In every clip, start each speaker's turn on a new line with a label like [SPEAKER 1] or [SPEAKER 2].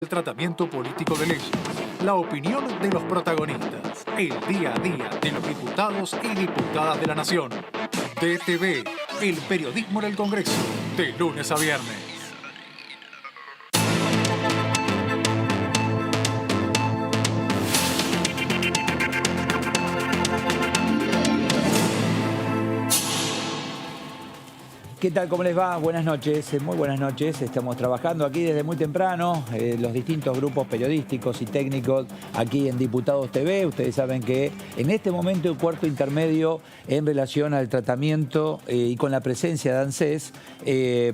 [SPEAKER 1] El tratamiento político de leyes, la opinión de los protagonistas, el día a día de los diputados y diputadas de la Nación. DTV, el periodismo en el Congreso, de lunes a viernes.
[SPEAKER 2] ¿Qué tal? ¿Cómo les va? Buenas noches, muy buenas noches. Estamos trabajando aquí desde muy temprano, los distintos grupos periodísticos y técnicos aquí en Diputados TV. Ustedes saben que en este momento un cuarto intermedio en relación al tratamiento y con la presencia de ANSES,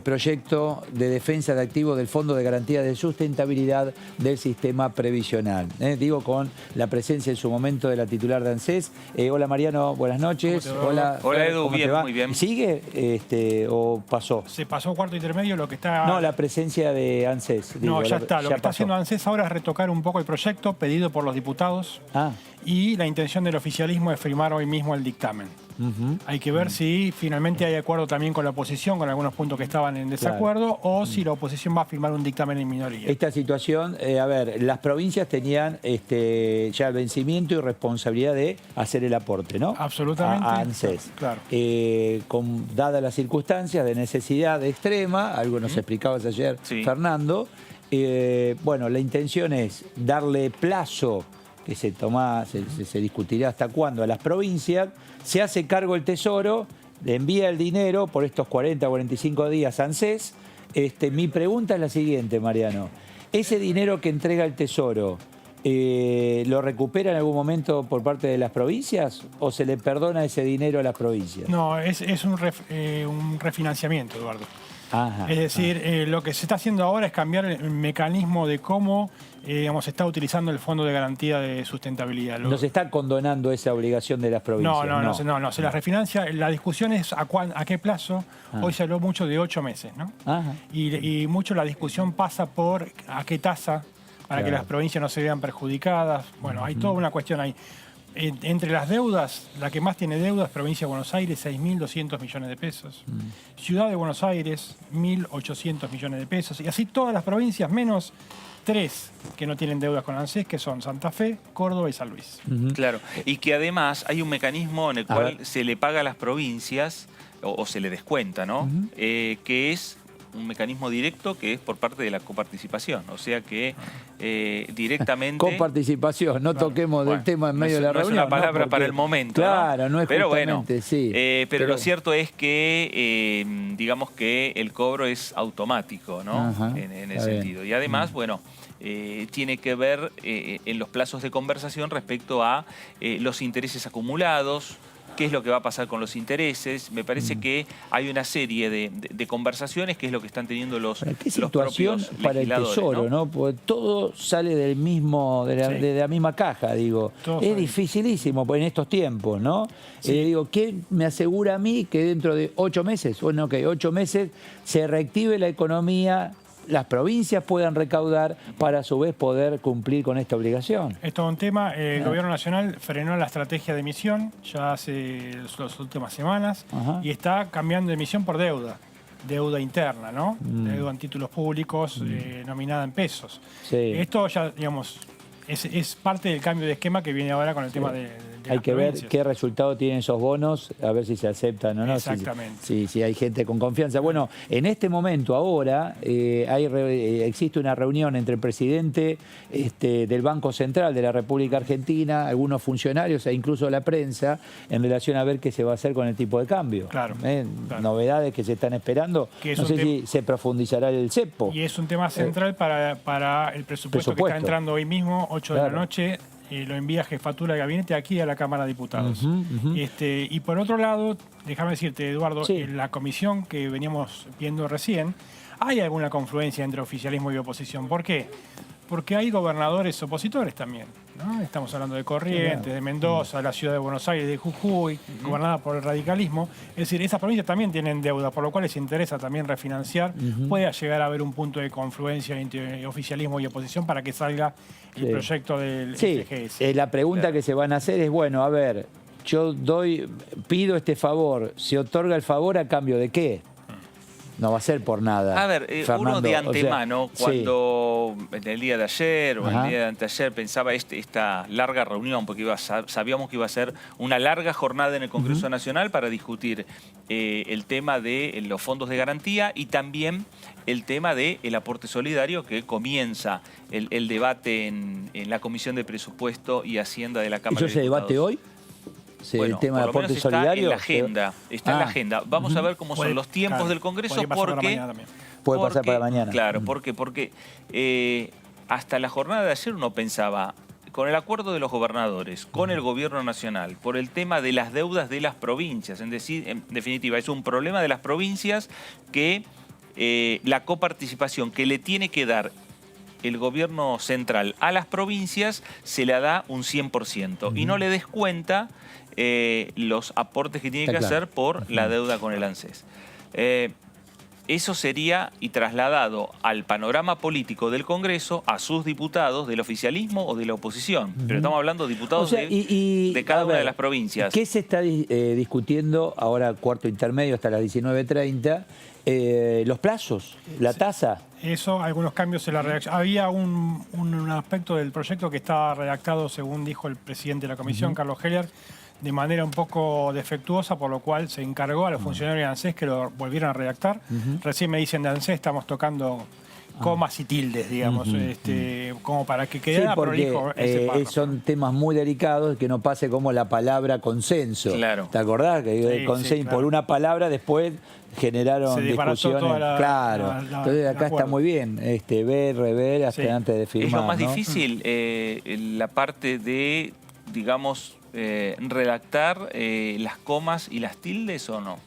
[SPEAKER 2] proyecto de defensa de activos del Fondo de Garantía de Sustentabilidad del Sistema Previsional. Digo, con la presencia en su momento de la titular de ANSES. Hola Mariano, buenas noches.
[SPEAKER 3] Hola Edu, bien, muy bien.
[SPEAKER 2] ¿Sigue o pasó?
[SPEAKER 4] Se pasó cuarto intermedio, lo que está...
[SPEAKER 2] No, la presencia de ANSES.
[SPEAKER 4] No, ya está. Lo que está
[SPEAKER 2] pasó.
[SPEAKER 4] haciendo ANSES ahora es retocar un poco el proyecto pedido por los diputados y la intención del oficialismo es firmar hoy mismo el dictamen. Hay que ver si finalmente hay acuerdo también con la oposición, con algunos puntos que estaban en desacuerdo, o si la oposición va a firmar un dictamen en minoría.
[SPEAKER 2] Esta situación, a ver, las provincias tenían ya el vencimiento y responsabilidad de hacer el aporte, ¿no?
[SPEAKER 4] Absolutamente.
[SPEAKER 2] A ANSES.
[SPEAKER 4] Claro.
[SPEAKER 2] Dadas las circunstancias de necesidad extrema, algo nos explicabas ayer, Fernando, bueno, la intención es darle plazo, que se discutirá hasta cuándo, a las provincias, se hace cargo el Tesoro, le envía el dinero por estos 40 o 45 días a ANSES. Mi pregunta es la siguiente, Mariano. ¿Ese dinero que entrega el Tesoro lo recupera en algún momento por parte de las provincias o se le perdona ese dinero a las provincias?
[SPEAKER 4] No, es un refinanciamiento, Eduardo. Es decir, lo que se está haciendo ahora es cambiar el mecanismo de cómo se está utilizando el Fondo de Garantía de Sustentabilidad.
[SPEAKER 2] No se está condonando esa obligación de las provincias.
[SPEAKER 4] No, se la refinancia. La discusión es a qué plazo. Hoy se habló mucho de 8 meses, ¿no? Y mucho la discusión pasa por a qué tasa para que las provincias no se vean perjudicadas. Bueno, hay toda una cuestión ahí. Entre las deudas, la que más tiene deudas es Provincia de Buenos Aires, 6.200 millones de pesos. Ciudad de Buenos Aires, 1.800 millones de pesos. Y así todas las provincias, menos 3 que no tienen deudas con ANSES, que son Santa Fe, Córdoba y San Luis.
[SPEAKER 3] Claro, y que además hay un mecanismo en el cual se le paga a las provincias, o se le descuenta, ¿no? Que es un mecanismo directo que es por parte de la coparticipación, o sea que directamente...
[SPEAKER 2] Coparticipación, no toquemos del tema en medio de la reunión.
[SPEAKER 3] No es una palabra
[SPEAKER 2] ¿no?
[SPEAKER 3] para el momento,
[SPEAKER 2] claro, no es
[SPEAKER 3] pero
[SPEAKER 2] justamente,
[SPEAKER 3] bueno,
[SPEAKER 2] sí.
[SPEAKER 3] Pero lo cierto es que, digamos que el cobro es automático, ¿no? En ese sentido. Y además, bueno, tiene que ver en los plazos de conversación respecto a los intereses acumulados, qué es lo que va a pasar con los intereses. Me parece que hay una serie de conversaciones que es lo que están teniendo los propios
[SPEAKER 2] para el Tesoro, ¿no? Porque todo sale del mismo, de la misma caja, digo. Es dificilísimo en estos tiempos, ¿no? Digo, ¿qué me asegura a mí que dentro de 8 meses, bueno, que 8 meses se reactive la economía, las provincias puedan recaudar para a su vez poder cumplir con esta obligación?
[SPEAKER 4] Esto es un tema. El Gobierno Nacional frenó la estrategia de emisión ya hace las últimas semanas y está cambiando de emisión por deuda. Deuda interna, ¿no? Deuda en títulos públicos nominada en pesos. Esto ya, digamos, es parte del cambio de esquema que viene ahora con el tema de
[SPEAKER 2] hay que ver qué resultado tienen esos bonos, a ver si se aceptan o no.
[SPEAKER 4] Exactamente.
[SPEAKER 2] Si hay gente con confianza. Bueno, en este momento ahora existe una reunión entre el presidente del Banco Central de la República Argentina, algunos funcionarios e incluso la prensa, en relación a ver qué se va a hacer con el tipo de cambio.
[SPEAKER 4] Claro.
[SPEAKER 2] Novedades que se están esperando. No sé si se profundizará el cepo.
[SPEAKER 4] Y es un tema central para el presupuesto que está entrando hoy mismo, 8 de la noche. Lo envía Jefatura de Gabinete aquí a la Cámara de Diputados. Y por otro lado, déjame decirte, Eduardo, en la comisión que veníamos viendo recién, hay alguna confluencia entre oficialismo y oposición. ¿Por qué? Porque hay gobernadores opositores también, ¿no? Estamos hablando de Corrientes, de Mendoza, de la ciudad de Buenos Aires, de Jujuy, gobernada por el radicalismo. Es decir, esas provincias también tienen deuda, por lo cual les interesa también refinanciar. Puede llegar a haber un punto de confluencia entre oficialismo y oposición para que salga el proyecto del FGS.
[SPEAKER 2] La pregunta que se van a hacer es, bueno, a ver, yo pido este favor, ¿se otorga el favor a cambio de qué? No va a ser por nada.
[SPEAKER 3] A ver, uno de antemano, cuando en el día de ayer o el día de anteayer pensaba esta larga reunión, porque sabíamos que iba a ser una larga jornada en el Congreso Nacional para discutir el tema de los fondos de garantía y también el tema del aporte solidario, que comienza el debate en la Comisión de Presupuesto y Hacienda de la Cámara de Diputados.
[SPEAKER 2] ¿Eso se debate hoy?
[SPEAKER 3] Bueno,
[SPEAKER 2] el tema de aporte solidario
[SPEAKER 3] está en la agenda. Vamos a ver cómo son los tiempos del Congreso, porque
[SPEAKER 2] puede pasar para mañana.
[SPEAKER 3] Claro, porque hasta la jornada de ayer uno pensaba, con el acuerdo de los gobernadores, con el gobierno nacional, por el tema de las deudas de las provincias, en definitiva, es un problema de las provincias que la coparticipación que le tiene que dar el gobierno central a las provincias se le da un 100% y no le descuenta los aportes que tiene que hacer por la deuda con el ANSES. Eso sería y trasladado al panorama político del Congreso, a sus diputados del oficialismo o de la oposición. Pero estamos hablando de diputados de cada una de las provincias.
[SPEAKER 2] ¿Qué se está discutiendo ahora, cuarto intermedio, hasta las 19:30? Los plazos, la tasa.
[SPEAKER 4] Eso, algunos cambios en la redacción. Había un aspecto del proyecto que estaba redactado, según dijo el presidente de la comisión, Carlos Heller, de manera un poco defectuosa, por lo cual se encargó a los funcionarios de ANSES que lo volvieran a redactar. Recién me dicen de ANSES, estamos tocando comas y tildes, digamos, como para que quedara prolijo ese párrafo.
[SPEAKER 2] Son temas muy delicados, que no pase como la palabra consenso.
[SPEAKER 3] Claro.
[SPEAKER 2] ¿Te acordás? Que consenso, por una palabra después generaron discusiones. Entonces acá está muy bien, ver, rever, hasta antes de firmar.
[SPEAKER 3] Es lo más difícil, la parte de, digamos, redactar las comas y las tildes, ¿o no?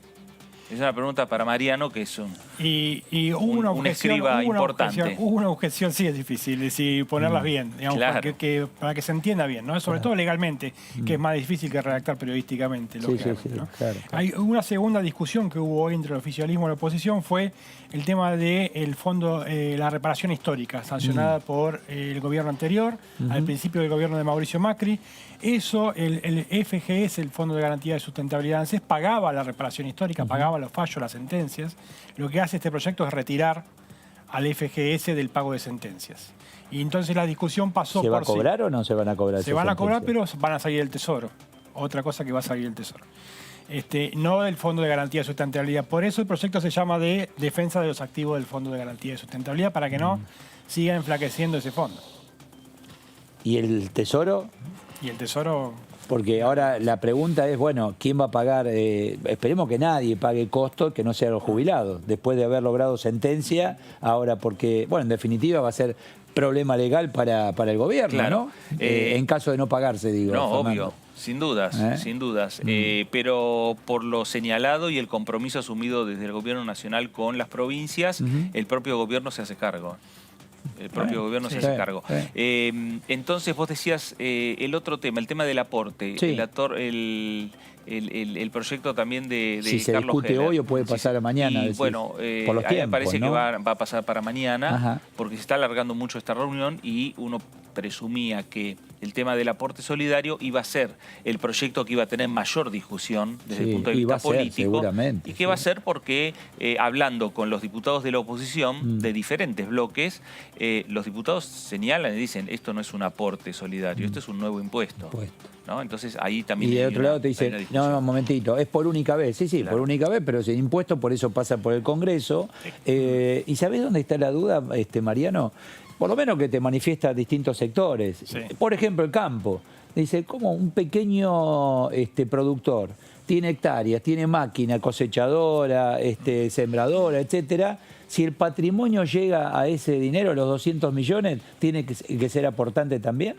[SPEAKER 3] Es una pregunta para Mariano, que es un escriba importante.
[SPEAKER 4] Hubo una objeción, sí, es difícil, y ponerlas bien, digamos,
[SPEAKER 3] claro,
[SPEAKER 4] para que se entienda bien, ¿no? Sobre todo legalmente, que es más difícil que redactar periodísticamente. ¿No?
[SPEAKER 2] Claro.
[SPEAKER 4] Hay una segunda discusión que hubo hoy entre el oficialismo y la oposición, fue el tema del fondo, la reparación histórica, sancionada por el gobierno anterior, al principio del gobierno de Mauricio Macri. Eso, el FGS, el Fondo de Garantía de Sustentabilidad ANSES, pagaba la reparación histórica, pagaba los fallos, las sentencias. Lo que hace este proyecto es retirar al FGS del pago de sentencias. Y entonces la discusión pasó por...
[SPEAKER 2] ¿Se va a cobrar o no se van a cobrar?
[SPEAKER 4] Se van a cobrar, pero van a salir del Tesoro. Otra cosa que va a salir del Tesoro. No del Fondo de Garantía de Sustentabilidad. Por eso el proyecto se llama de defensa de los activos del Fondo de Garantía de Sustentabilidad, para que no siga enflaqueciendo ese fondo.
[SPEAKER 2] ¿Y el Tesoro?
[SPEAKER 4] Y el Tesoro...
[SPEAKER 2] Porque ahora la pregunta es, bueno, ¿quién va a pagar? Esperemos que nadie pague costos que no sean los jubilados, después de haber logrado sentencia, ahora porque, bueno, en definitiva va a ser problema legal para el gobierno,
[SPEAKER 3] claro,
[SPEAKER 2] ¿no? En caso de no pagarse, digo.
[SPEAKER 3] No,
[SPEAKER 2] Fernando.
[SPEAKER 3] obvio, sin dudas, sin dudas. Pero por lo señalado y el compromiso asumido desde el gobierno nacional con las provincias, el propio gobierno se hace cargo. El propio gobierno se hace cargo. Entonces vos decías el otro tema, el tema del aporte, el proyecto también de
[SPEAKER 2] si se
[SPEAKER 3] Carlos
[SPEAKER 2] discute
[SPEAKER 3] Heller.
[SPEAKER 2] hoy o puede pasar a mañana.
[SPEAKER 3] Y, bueno,
[SPEAKER 2] por los
[SPEAKER 3] a mí me
[SPEAKER 2] tiempos,
[SPEAKER 3] parece
[SPEAKER 2] ¿no?
[SPEAKER 3] que va a pasar para mañana, porque se está alargando mucho esta reunión y uno presumía que el tema del aporte solidario iba a ser el proyecto que iba a tener mayor discusión desde el punto de vista político. Y que va a ser porque, hablando con los diputados de la oposición de diferentes bloques, los diputados señalan y dicen, esto no es un aporte solidario, esto es un nuevo impuesto. ¿No? Entonces ahí también...
[SPEAKER 2] Y de otro lado te dice, no, un momentito, es por única vez. Sí, claro, por única vez, pero sin impuesto, por eso pasa por el Congreso. ¿Y sabés dónde está la duda, Mariano? Por lo menos que te manifiesta distintos sectores. Sí. Por ejemplo, el campo. Dice, ¿cómo un pequeño productor tiene hectáreas, tiene máquina cosechadora, sembradora, etcétera? Si el patrimonio llega a ese dinero, los 200 millones, ¿tiene que ser aportante también?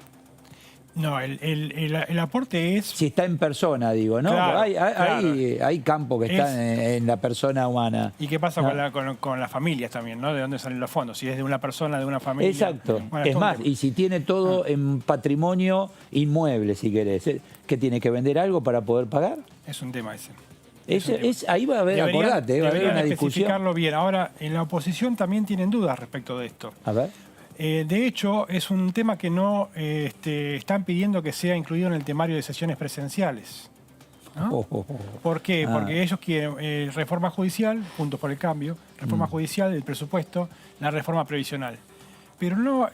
[SPEAKER 4] No, el aporte es...
[SPEAKER 2] Si está en persona, digo, ¿no?
[SPEAKER 4] Claro,
[SPEAKER 2] hay campos que están en la persona humana.
[SPEAKER 4] ¿Y qué pasa con las familias también, ¿no? ¿De dónde salen los fondos? Si es de una persona, de una familia...
[SPEAKER 2] Exacto. Bueno, es más, y si tiene todo en patrimonio inmueble, si querés, ¿qué tiene que vender algo para poder pagar?
[SPEAKER 4] Es un tema ese.
[SPEAKER 2] Ahí va a haber, acordate, va a haber una discusión.
[SPEAKER 4] Especificarlo bien. Ahora, en la oposición también tienen dudas respecto de esto.
[SPEAKER 2] A ver.
[SPEAKER 4] De hecho, es un tema que no están pidiendo que sea incluido en el temario de sesiones presenciales. ¿no? ¿Por qué? Porque ellos quieren reforma judicial, Juntos por el Cambio, reforma judicial, el presupuesto, la reforma previsional. Pero no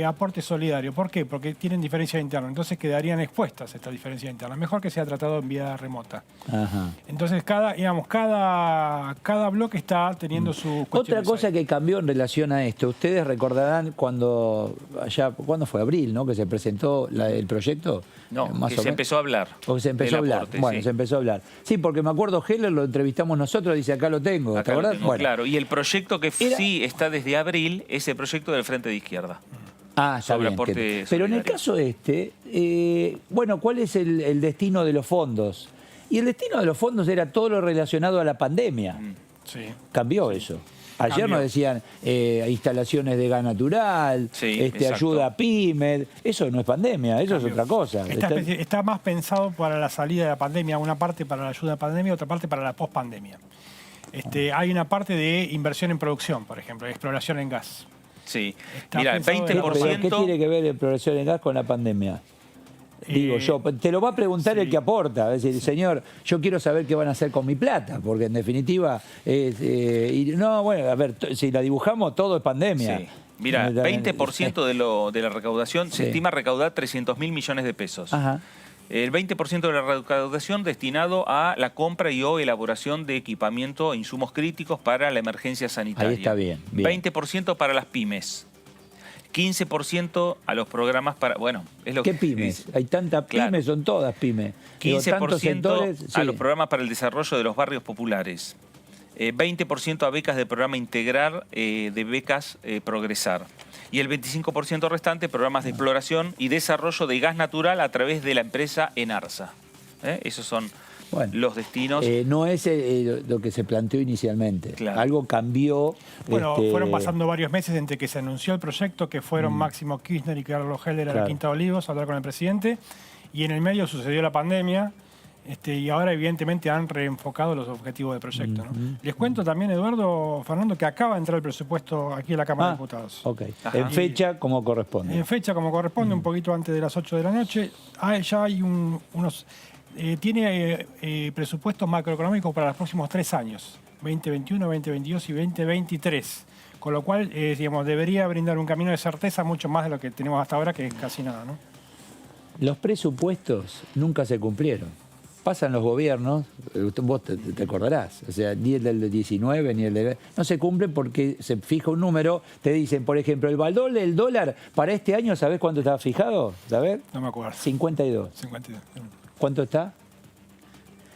[SPEAKER 4] aporte solidario. ¿Por qué? Porque tienen diferencia interna. Entonces quedarían expuestas estas diferencias internas. Mejor que sea tratado en vía remota. Ajá. Entonces cada bloque está teniendo su...
[SPEAKER 2] Otra cosa que cambió en relación a esto. Ustedes recordarán ¿cuándo fue? Abril, ¿no? Que se presentó el proyecto.
[SPEAKER 3] No, que se empezó a hablar.
[SPEAKER 2] O se empezó a hablar.
[SPEAKER 3] Aporte,
[SPEAKER 2] bueno, se empezó a hablar. Sí, porque me acuerdo Heller lo entrevistamos nosotros, dice acá lo tengo. ¿Te acordás?
[SPEAKER 3] Bueno. Claro, y el proyecto que sí está desde abril es el proyecto del Frente de Izquierda.
[SPEAKER 2] Está bien. Pero en el caso bueno, ¿cuál es el destino de los fondos? Y el destino de los fondos era todo lo relacionado a la pandemia.
[SPEAKER 4] Sí.
[SPEAKER 2] Cambió eso. Ayer nos decían instalaciones de gas natural, ayuda a pymes. Eso no es pandemia, eso es otra cosa.
[SPEAKER 4] Está más pensado para la salida de la pandemia, una parte para la ayuda a la pandemia, otra parte para la pospandemia. Hay una parte de inversión en producción, por ejemplo, de exploración en gas.
[SPEAKER 3] Sí. Mira, el 20%...
[SPEAKER 2] ¿Pero qué tiene que ver la exploración en gas con la pandemia? Digo yo, te lo va a preguntar el que aporta. Es decir, señor, yo quiero saber qué van a hacer con mi plata, porque en definitiva, no, bueno, a ver, si la dibujamos, todo es pandemia.
[SPEAKER 3] Sí. Mira, 20% de la recaudación, se estima recaudar 300.000 millones de pesos. Ajá. El 20% de la recaudación destinado a la compra y o elaboración de equipamiento e insumos críticos para la emergencia sanitaria.
[SPEAKER 2] Ahí está bien.
[SPEAKER 3] 20% para las pymes. 15% a los programas para... Bueno, es lo
[SPEAKER 2] ¿Qué pymes? Hay tantas pymes, son todas pymes.
[SPEAKER 3] 15% a los programas para el desarrollo de los barrios populares. 20% a becas del programa Integrar de becas Progresar. Y el 25% restante programas de exploración y desarrollo de gas natural a través de la empresa Enarsa. Esos son los destinos.
[SPEAKER 2] No es lo que se planteó inicialmente.
[SPEAKER 3] Claro.
[SPEAKER 2] Algo cambió.
[SPEAKER 4] Bueno, fueron pasando varios meses entre que se anunció el proyecto, que fueron Máximo Kirchner y Carlos Heller a la Quinta de Olivos a hablar con el presidente, y en el medio sucedió la pandemia. Y ahora evidentemente han reenfocado los objetivos del proyecto. ¿no? Les cuento también, Eduardo, Fernando, que acaba de entrar el presupuesto aquí en la Cámara de Diputados.
[SPEAKER 2] En fecha como corresponde.
[SPEAKER 4] En fecha como corresponde, un poquito antes de las 8 de la noche. Ya hay tiene presupuestos macroeconómicos para los próximos 3 años, 2021, 2022 y 2023. Con lo cual, debería brindar un camino de certeza mucho más de lo que tenemos hasta ahora, que es casi nada. ¿no?
[SPEAKER 2] Los presupuestos nunca se cumplieron. Pasan los gobiernos, vos te acordarás, o sea, ni el del 19, ni el del... No se cumplen porque se fija un número, te dicen, por ejemplo, el dólar para este año, ¿sabés cuánto estaba fijado? ¿Sabés?
[SPEAKER 4] No me acuerdo.
[SPEAKER 2] 52.
[SPEAKER 4] 52.
[SPEAKER 2] ¿Cuánto está?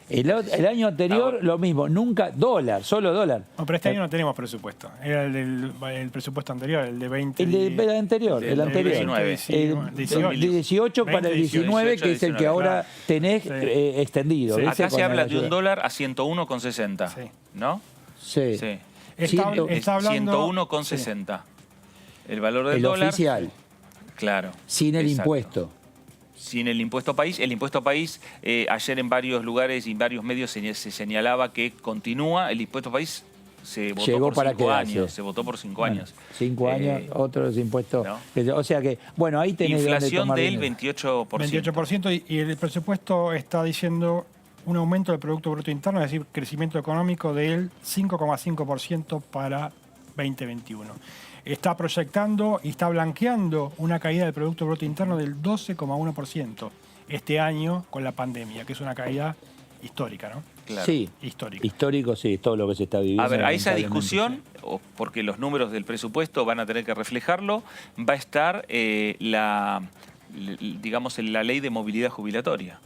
[SPEAKER 2] El año anterior lo mismo, nunca solo dólar.
[SPEAKER 4] No, pero este año no tenemos presupuesto. Era el presupuesto anterior, el de 20.
[SPEAKER 2] El anterior. El 18 para el 19, que es el que ahora tenés extendido.
[SPEAKER 3] Acá se habla de un dólar a 101,60, ¿no?
[SPEAKER 2] Sí.
[SPEAKER 4] Está hablando
[SPEAKER 3] 101,60. El valor del dólar.
[SPEAKER 2] El oficial.
[SPEAKER 3] Claro.
[SPEAKER 2] Sin el impuesto.
[SPEAKER 3] Sin el impuesto país. El impuesto país, ayer en varios lugares y en varios medios se señalaba que continúa. El impuesto país se votó por 5 años. Se votó por 5 años.
[SPEAKER 2] 5 años, otros impuestos. ¿No? O sea que, bueno, ahí tenés
[SPEAKER 3] inflación del 28%.
[SPEAKER 4] 28%, y el presupuesto está diciendo un aumento del Producto Bruto Interno, es decir, crecimiento económico del 5,5% para 2021. Está proyectando y está blanqueando una caída del Producto Bruto Interno del 12,1% este año con la pandemia, que es una caída histórica, ¿no?
[SPEAKER 2] Claro. Sí, histórico, sí, todo lo que se está viviendo.
[SPEAKER 3] A ver, a esa discusión, porque los números del presupuesto van a tener que reflejarlo, va a estar la ley de movilidad jubilatoria.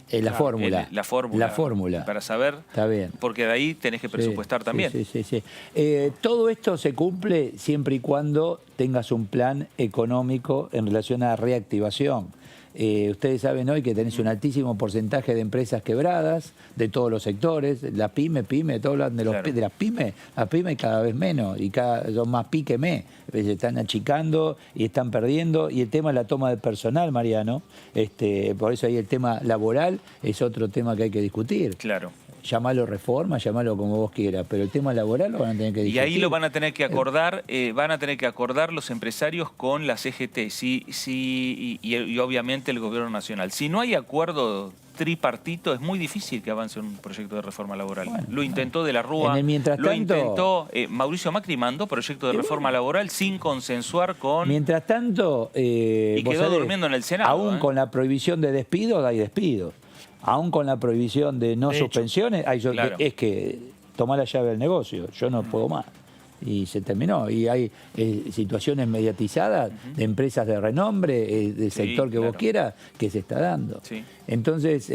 [SPEAKER 2] La fórmula.
[SPEAKER 3] La fórmula. Para saber,
[SPEAKER 2] está bien.
[SPEAKER 3] Porque de ahí tenés que presupuestar también.
[SPEAKER 2] Sí. Todo esto se cumple siempre y cuando tengas un plan económico en relación a reactivación. Ustedes saben hoy que tenés un altísimo porcentaje de empresas quebradas, de todos los sectores, la pyme, todos hablan de las pymes, las pymes cada vez menos, y son más pi que me, se están achicando y están perdiendo, y el tema es la toma de personal, Mariano, por eso ahí el tema laboral es otro tema que hay que discutir.
[SPEAKER 3] Claro.
[SPEAKER 2] Llámalo reforma, llámalo como vos quieras, pero el tema laboral lo van a tener que discutir.
[SPEAKER 3] Y ahí lo van a tener que acordar, los empresarios con la CGT y obviamente el gobierno nacional. Si no hay acuerdo tripartito es muy difícil que avance un proyecto de reforma laboral.
[SPEAKER 2] Bueno,
[SPEAKER 3] lo intentó De la Rúa,
[SPEAKER 2] en el mientras
[SPEAKER 3] lo
[SPEAKER 2] tanto,
[SPEAKER 3] intentó Mauricio Macri, mandó proyecto de reforma laboral sin consensuar con...
[SPEAKER 2] Mientras tanto...
[SPEAKER 3] y quedó durmiendo en el Senado.
[SPEAKER 2] Aún con la prohibición de despidos, hay despidos. Aún con la prohibición de no suspensiones,
[SPEAKER 3] claro.
[SPEAKER 2] Es que tomar la llave del negocio, yo no puedo más. Y se terminó. Y hay situaciones mediatizadas de empresas de renombre, del sector que vos quieras, que se está dando.
[SPEAKER 3] Sí.
[SPEAKER 2] Entonces,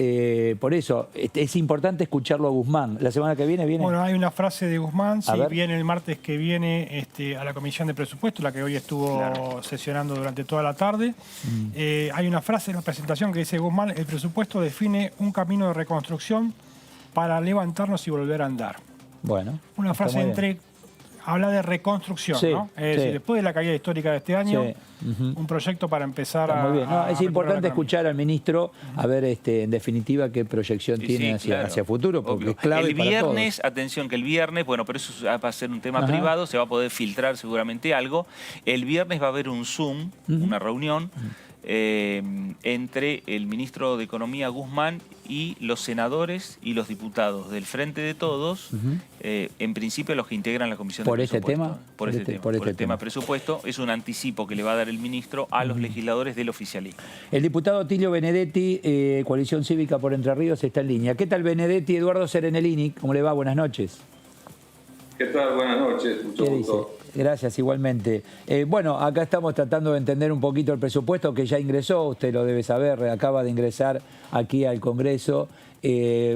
[SPEAKER 2] por eso, es importante escucharlo a Guzmán. ¿La semana que viene viene?
[SPEAKER 4] Bueno, hay una frase de Guzmán, sí,
[SPEAKER 2] ver.
[SPEAKER 4] viene el martes que viene a la Comisión de Presupuestos, la que hoy estuvo sesionando durante toda la tarde. Hay una frase en la presentación que dice Guzmán: el presupuesto define un camino de reconstrucción para levantarnos y volver a andar.
[SPEAKER 2] Bueno.
[SPEAKER 4] Una frase habla de reconstrucción, ¿no? Es decir, después de la caída histórica de este año, un proyecto para empezar
[SPEAKER 2] muy bien. No, es importante escuchar al ministro a ver en definitiva qué proyección tiene hacia futuro, porque es clave
[SPEAKER 3] el viernes, para todos. Atención que el viernes, bueno, pero eso va a ser un tema privado, se va a poder filtrar seguramente algo. El viernes va a haber un Zoom, una reunión entre el ministro de Economía Guzmán y los senadores y los diputados del Frente de Todos, en principio los que integran la Comisión de Presupuesto. ¿Por el tema presupuesto? Es un anticipo que le va a dar el ministro a los legisladores del oficialismo.
[SPEAKER 2] El diputado Atilio Benedetti, Coalición Cívica por Entre Ríos, está en línea. ¿Qué tal, Benedetti? Eduardo Serenellini, ¿cómo le va? Buenas noches.
[SPEAKER 5] ¿Qué tal? Buenas noches, mucho gusto.
[SPEAKER 2] Gracias, igualmente. Bueno, acá estamos tratando de entender un poquito el presupuesto que ya ingresó, usted lo debe saber, acaba de ingresar aquí al Congreso.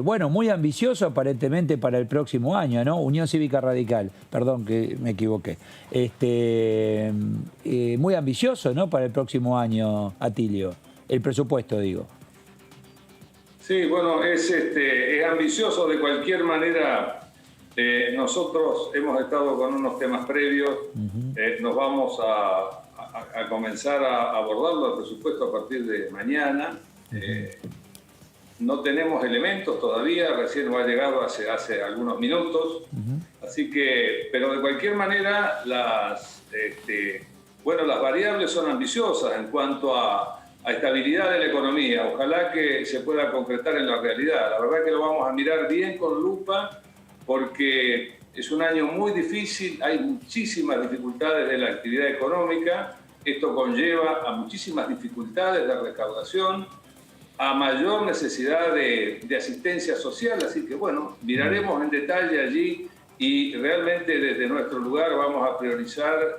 [SPEAKER 2] Bueno, muy ambicioso aparentemente para el próximo año, ¿no? Unión Cívica Radical, perdón que me equivoqué. Muy ambicioso, ¿no? Para el próximo año, Atilio. El presupuesto, digo.
[SPEAKER 5] Sí, bueno, es ambicioso de cualquier manera. Nosotros hemos estado con unos temas previos, nos vamos a comenzar a abordarlo el presupuesto a partir de mañana. No tenemos elementos todavía, recién nos ha llegado hace algunos minutos, así que, pero de cualquier manera las variables son ambiciosas en cuanto a estabilidad de la economía. Ojalá que se pueda concretar en la realidad. La verdad que lo vamos a mirar bien con lupa, porque es un año muy difícil, hay muchísimas dificultades de la actividad económica, esto conlleva a muchísimas dificultades de recaudación, a mayor necesidad de asistencia social, así que bueno, miraremos en detalle allí y realmente desde nuestro lugar vamos a priorizar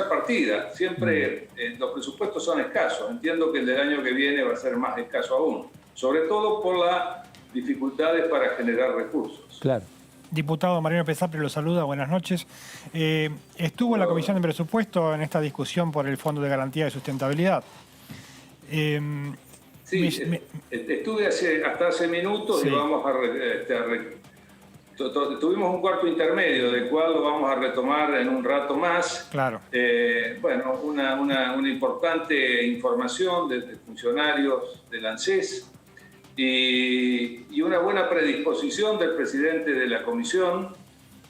[SPEAKER 5] partidas. Siempre los presupuestos son escasos, entiendo que el del año que viene va a ser más escaso aún, sobre todo por la dificultades para generar recursos.
[SPEAKER 2] Claro.
[SPEAKER 4] Diputado Mariano Pesapre lo saluda, buenas noches. Estuvo en la Comisión de Presupuesto en esta discusión por el Fondo de Garantía de Sustentabilidad.
[SPEAKER 5] Estuve hasta hace minutos y vamos tuvimos un cuarto intermedio, del cual lo vamos a retomar en un rato más.
[SPEAKER 4] Claro.
[SPEAKER 5] Bueno, una importante información de funcionarios del ANSES, y una buena predisposición del presidente de la comisión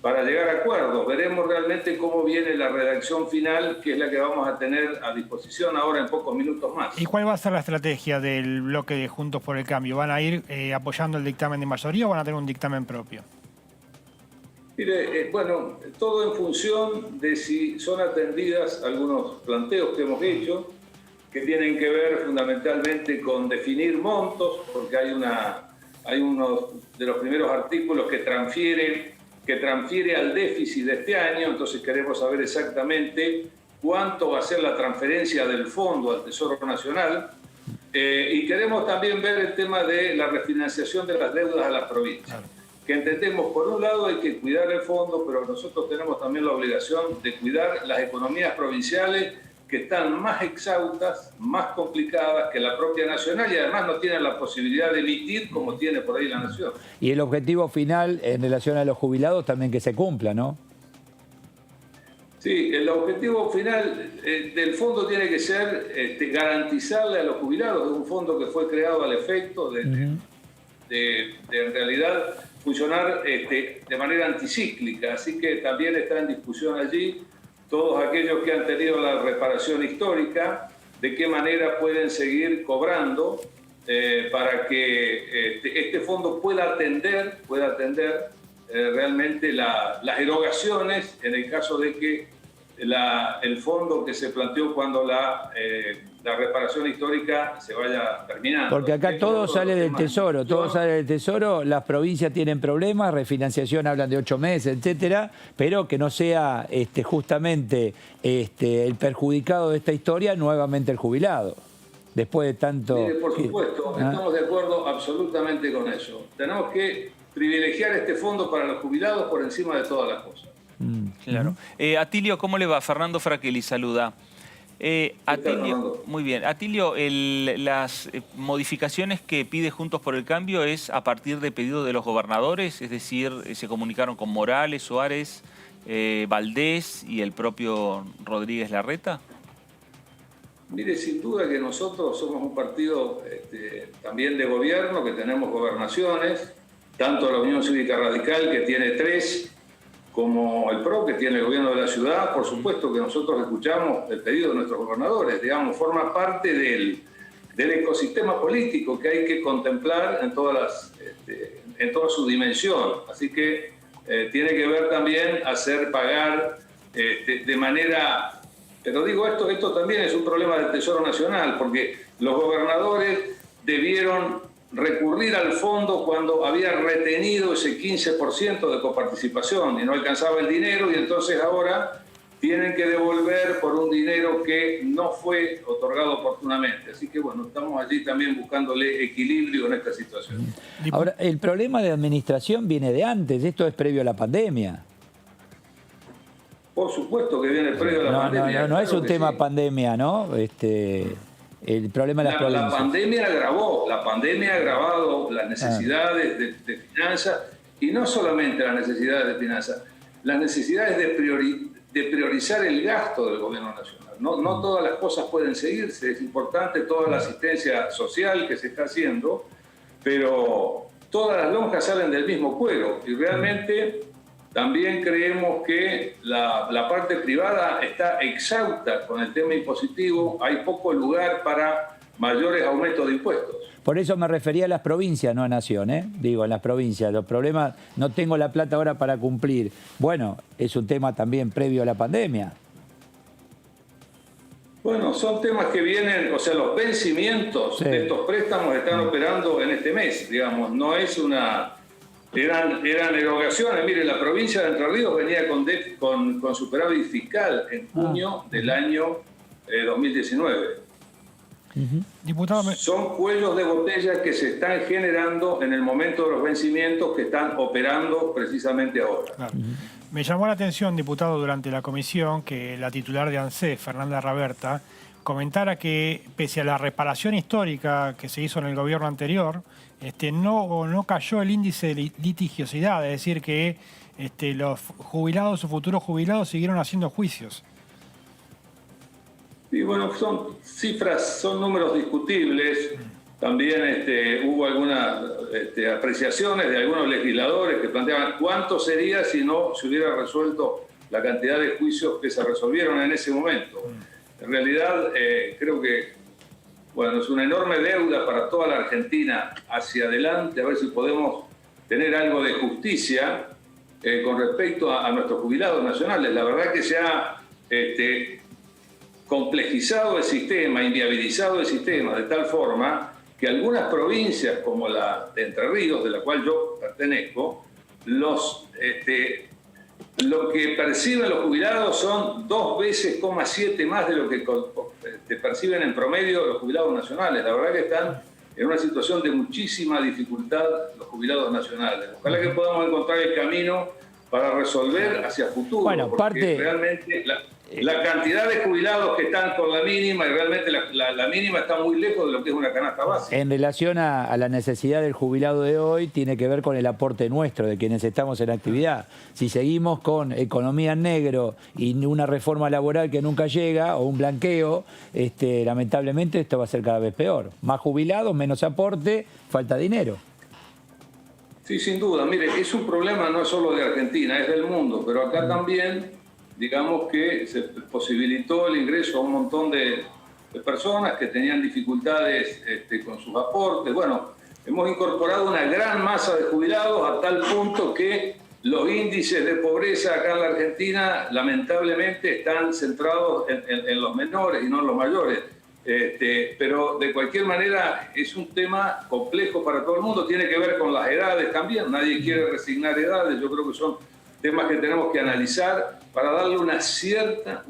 [SPEAKER 5] para llegar a acuerdos. Veremos realmente cómo viene la redacción final, que es la que vamos a tener a disposición ahora en pocos minutos más.
[SPEAKER 4] ¿Y cuál va a ser la estrategia del bloque de Juntos por el Cambio? ¿Van a ir apoyando el dictamen de mayoría o van a tener un dictamen propio?
[SPEAKER 5] Mire, bueno, todo en función de si son atendidas algunos planteos que hemos hecho, que tienen que ver fundamentalmente con definir montos, porque hay uno de los primeros artículos que transfiere al déficit de este año, entonces queremos saber exactamente cuánto va a ser la transferencia del fondo al Tesoro Nacional, y queremos también ver el tema de la refinanciación de las deudas a las provincias, que entendemos, por un lado hay que cuidar el fondo, pero nosotros tenemos también la obligación de cuidar las economías provinciales, que están más exhaustas, más complicadas que la propia nacional, y además no tienen la posibilidad de emitir como tiene por ahí la nación.
[SPEAKER 2] Y el objetivo final en relación a los jubilados también que se cumpla, ¿no?
[SPEAKER 5] Sí, el objetivo final del fondo tiene que ser garantizarle a los jubilados, de un fondo que fue creado al efecto de en realidad funcionar de manera anticíclica, así que también está en discusión allí todos aquellos que han tenido la reparación histórica, de qué manera pueden seguir cobrando para que este fondo pueda atender realmente las erogaciones en el caso de que el fondo que se planteó cuando la reparación histórica se vaya terminando.
[SPEAKER 2] Porque acá todo sale del Tesoro, las provincias tienen problemas, refinanciación hablan de 8 meses, etcétera, pero que no sea justamente el perjudicado de esta historia nuevamente el jubilado. Después de tanto...
[SPEAKER 5] Mire, por supuesto, estamos de acuerdo absolutamente con eso. Tenemos que privilegiar este fondo para los jubilados por encima de todas las cosas.
[SPEAKER 3] Claro. Atilio, ¿cómo le va? Fernando Fraquelli saluda. Atilio, muy bien. Atilio, las modificaciones que pide Juntos por el Cambio es a partir de pedido de los gobernadores, es decir, se comunicaron con Morales, Suárez, Valdés y el propio Rodríguez Larreta.
[SPEAKER 5] Mire, sin duda que nosotros somos un partido también de gobierno, que tenemos gobernaciones, tanto la Unión Cívica Radical, que tiene 3, como el PRO, que tiene el gobierno de la ciudad. Por supuesto que nosotros escuchamos el pedido de nuestros gobernadores, digamos, forma parte del ecosistema político que hay que contemplar en toda su dimensión. Así que tiene que ver también hacer pagar de manera... Pero digo, esto también es un problema del Tesoro Nacional, porque los gobernadores debieron recurrir al fondo cuando había retenido ese 15% de coparticipación y no alcanzaba el dinero, y entonces ahora tienen que devolver por un dinero que no fue otorgado oportunamente. Así que bueno, estamos allí también buscándole equilibrio en esta situación.
[SPEAKER 2] Ahora, el problema de administración viene de antes, esto es previo a la pandemia.
[SPEAKER 5] Por supuesto que viene previo a la pandemia.
[SPEAKER 2] No es un tema pandemia, ¿no? El problema de las provincias.
[SPEAKER 5] La pandemia ha agravado las necesidades de finanzas, y no solamente las necesidades de finanzas, las necesidades de priorizar el gasto del gobierno nacional. No todas las cosas pueden seguirse, es importante toda la asistencia social que se está haciendo, pero todas las lonjas salen del mismo cuero, y realmente también creemos que la parte privada está exhausta con el tema impositivo, hay poco lugar para mayores aumentos de impuestos.
[SPEAKER 2] Por eso me refería a las provincias, no a Nación, ¿eh? Digo, en las provincias. Los problemas, no tengo la plata ahora para cumplir. Bueno, es un tema también previo a la pandemia.
[SPEAKER 5] Bueno, son temas que vienen, o sea, los vencimientos de estos préstamos están operando en este mes, digamos, no es una... Eran erogaciones. Mire, la provincia de Entre Ríos venía con superávit fiscal en junio del año 2019.
[SPEAKER 4] Diputado,
[SPEAKER 5] son cuellos de botella que se están generando en el momento de los vencimientos, que están operando precisamente ahora.
[SPEAKER 4] Claro. Me llamó la atención, diputado, durante la comisión, que la titular de ANSES, Fernanda Raberta, comentara que pese a la reparación histórica que se hizo en el gobierno anterior, no cayó el índice de litigiosidad, es decir, que los jubilados o futuros jubilados siguieron haciendo juicios.
[SPEAKER 5] Y bueno, son cifras, son números discutibles. También hubo algunas apreciaciones de algunos legisladores que planteaban cuánto sería si no se hubiera resuelto la cantidad de juicios que se resolvieron en ese momento. En realidad, creo que es una enorme deuda para toda la Argentina hacia adelante, a ver si podemos tener algo de justicia con respecto a nuestros jubilados nacionales. La verdad que se ha complejizado el sistema, inviabilizado el sistema de tal forma que algunas provincias, como la de Entre Ríos, de la cual yo pertenezco, lo que perciben los jubilados son 2,7 veces más de lo que perciben en promedio los jubilados nacionales. La verdad que están en una situación de muchísima dificultad los jubilados nacionales. Ojalá que podamos encontrar el camino para resolver hacia futuro.
[SPEAKER 2] Bueno,
[SPEAKER 5] porque realmente la cantidad de jubilados que están con la mínima, y realmente la mínima está muy lejos de lo que es una canasta básica.
[SPEAKER 2] En relación a la necesidad del jubilado de hoy, tiene que ver con el aporte nuestro, de quienes estamos en actividad. Si seguimos con economía en negro y una reforma laboral que nunca llega, o un blanqueo, lamentablemente esto va a ser cada vez peor. Más jubilados, menos aporte, falta dinero.
[SPEAKER 5] Sí, sin duda. Mire, es un problema no solo de Argentina, es del mundo, pero acá también, digamos que se posibilitó el ingreso a un montón de personas que tenían dificultades con sus aportes. Bueno, hemos incorporado una gran masa de jubilados a tal punto que los índices de pobreza acá en la Argentina lamentablemente están centrados en los menores y no en los mayores. Pero de cualquier manera es un tema complejo para todo el mundo, tiene que ver con las edades también, nadie quiere resignar edades, yo creo que son temas que tenemos que analizar para darle una cierta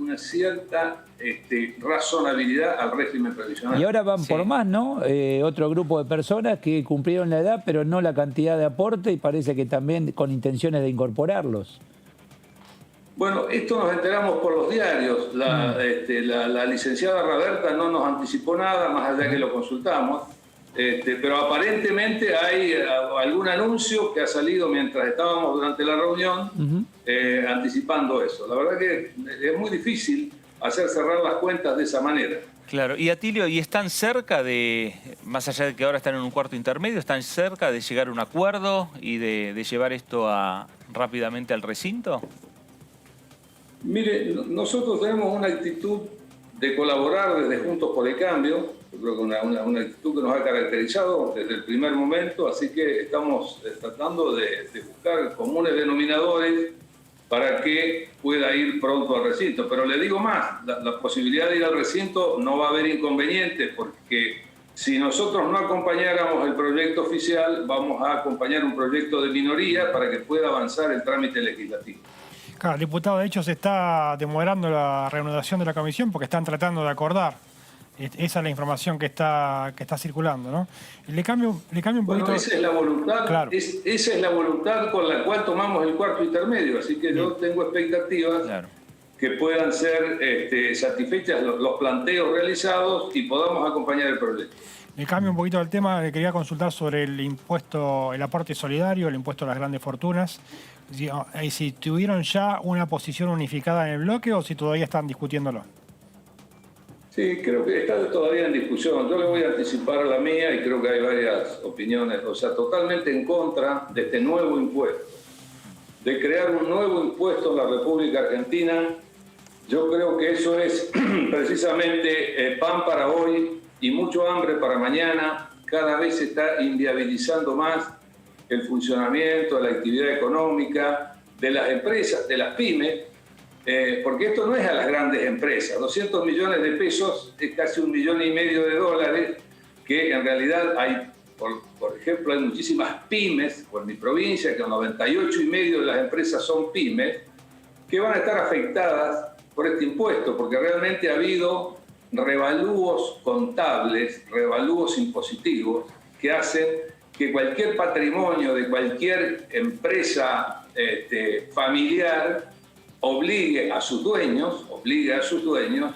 [SPEAKER 5] razonabilidad al régimen previsional.
[SPEAKER 2] Y ahora van por más, ¿no? Otro grupo de personas que cumplieron la edad, pero no la cantidad de aporte, y parece que también con intenciones de incorporarlos.
[SPEAKER 5] Bueno, esto nos enteramos por los diarios. La licenciada Raberta no nos anticipó nada, más allá que lo consultamos. Pero aparentemente hay algún anuncio que ha salido mientras estábamos durante la reunión anticipando eso. La verdad que es muy difícil hacer cerrar las cuentas de esa manera.
[SPEAKER 3] Claro. Y Atilio, ¿y están cerca de, más allá de que ahora están en un cuarto intermedio, están cerca de llegar a un acuerdo y de llevar esto rápidamente al recinto?
[SPEAKER 5] Mire, nosotros tenemos una actitud de colaborar desde Juntos por el Cambio. Yo creo que una actitud que nos ha caracterizado desde el primer momento, así que estamos tratando de buscar comunes denominadores para que pueda ir pronto al recinto. Pero le digo más, la posibilidad de ir al recinto no va a haber inconvenientes, porque si nosotros no acompañáramos el proyecto oficial, vamos a acompañar un proyecto de minoría para que pueda avanzar el trámite legislativo.
[SPEAKER 4] Claro, diputado, de hecho se está demorando la reanudación de la comisión porque están tratando de acordar. Esa es la información que está circulando, ¿no? Le cambio un poquito...
[SPEAKER 5] Bueno, esa es la voluntad,
[SPEAKER 4] claro.
[SPEAKER 5] Esa es la voluntad con la cual tomamos el cuarto intermedio, así que yo tengo expectativas que puedan ser satisfechas los planteos realizados y podamos acompañar el proyecto.
[SPEAKER 4] Le cambio un poquito el tema, le quería consultar sobre el impuesto, el aporte solidario, el impuesto a las grandes fortunas. Si tuvieron ya una posición unificada en el bloque o si todavía están discutiéndolo.
[SPEAKER 5] Sí, creo que está todavía en discusión. Yo le voy a anticipar la mía y creo que hay varias opiniones. O sea, totalmente en contra de este nuevo impuesto. De crear un nuevo impuesto en la República Argentina, yo creo que eso es precisamente pan para hoy y mucho hambre para mañana. Cada vez se está inviabilizando más el funcionamiento de la actividad económica, de las empresas, de las pymes, porque esto no es a las grandes empresas. 200 millones de pesos es casi $1,5 millones, que en realidad hay, por ejemplo, hay muchísimas pymes, por mi provincia, que el 98,5% de las empresas son pymes, que van a estar afectadas por este impuesto, porque realmente ha habido revalúos contables, revalúos impositivos, que hacen que cualquier patrimonio de cualquier empresa familiar obligue a sus dueños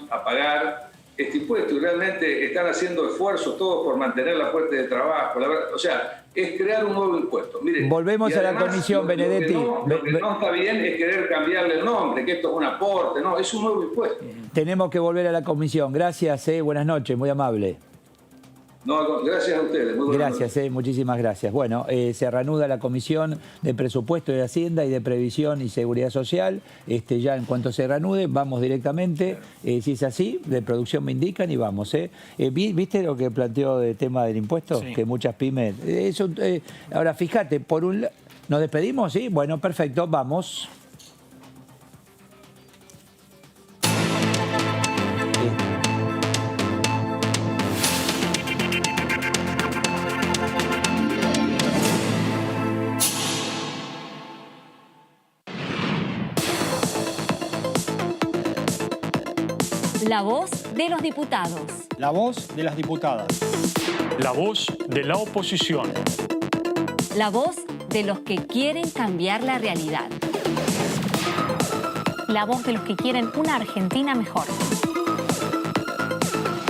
[SPEAKER 5] a pagar este impuesto. Y realmente están haciendo esfuerzos todos por mantener la fuente de trabajo. La verdad, o sea, es crear un nuevo impuesto. Miren,
[SPEAKER 2] volvemos a la comisión, Benedetti.
[SPEAKER 5] Lo que no está bien es querer cambiarle el nombre, que esto es un aporte. No, es un nuevo impuesto.
[SPEAKER 2] Tenemos que volver a la comisión. Gracias, buenas noches, muy amable.
[SPEAKER 5] No, gracias a ustedes. Muy
[SPEAKER 2] gracias, muchísimas gracias. Bueno, se reanuda la Comisión de Presupuesto de Hacienda y de Previsión y Seguridad Social. Ya en cuanto se reanude, vamos directamente, si es así, de producción me indican y vamos. ¿Viste lo que planteó de tema del impuesto? Sí. Que muchas pymes... ahora, fíjate, por un lado... ¿Nos despedimos? Sí, bueno, perfecto, vamos.
[SPEAKER 6] La voz de los diputados.
[SPEAKER 4] La voz de las diputadas.
[SPEAKER 7] La voz de la oposición.
[SPEAKER 6] La voz de los que quieren cambiar la realidad.
[SPEAKER 8] La voz de los que quieren una Argentina mejor.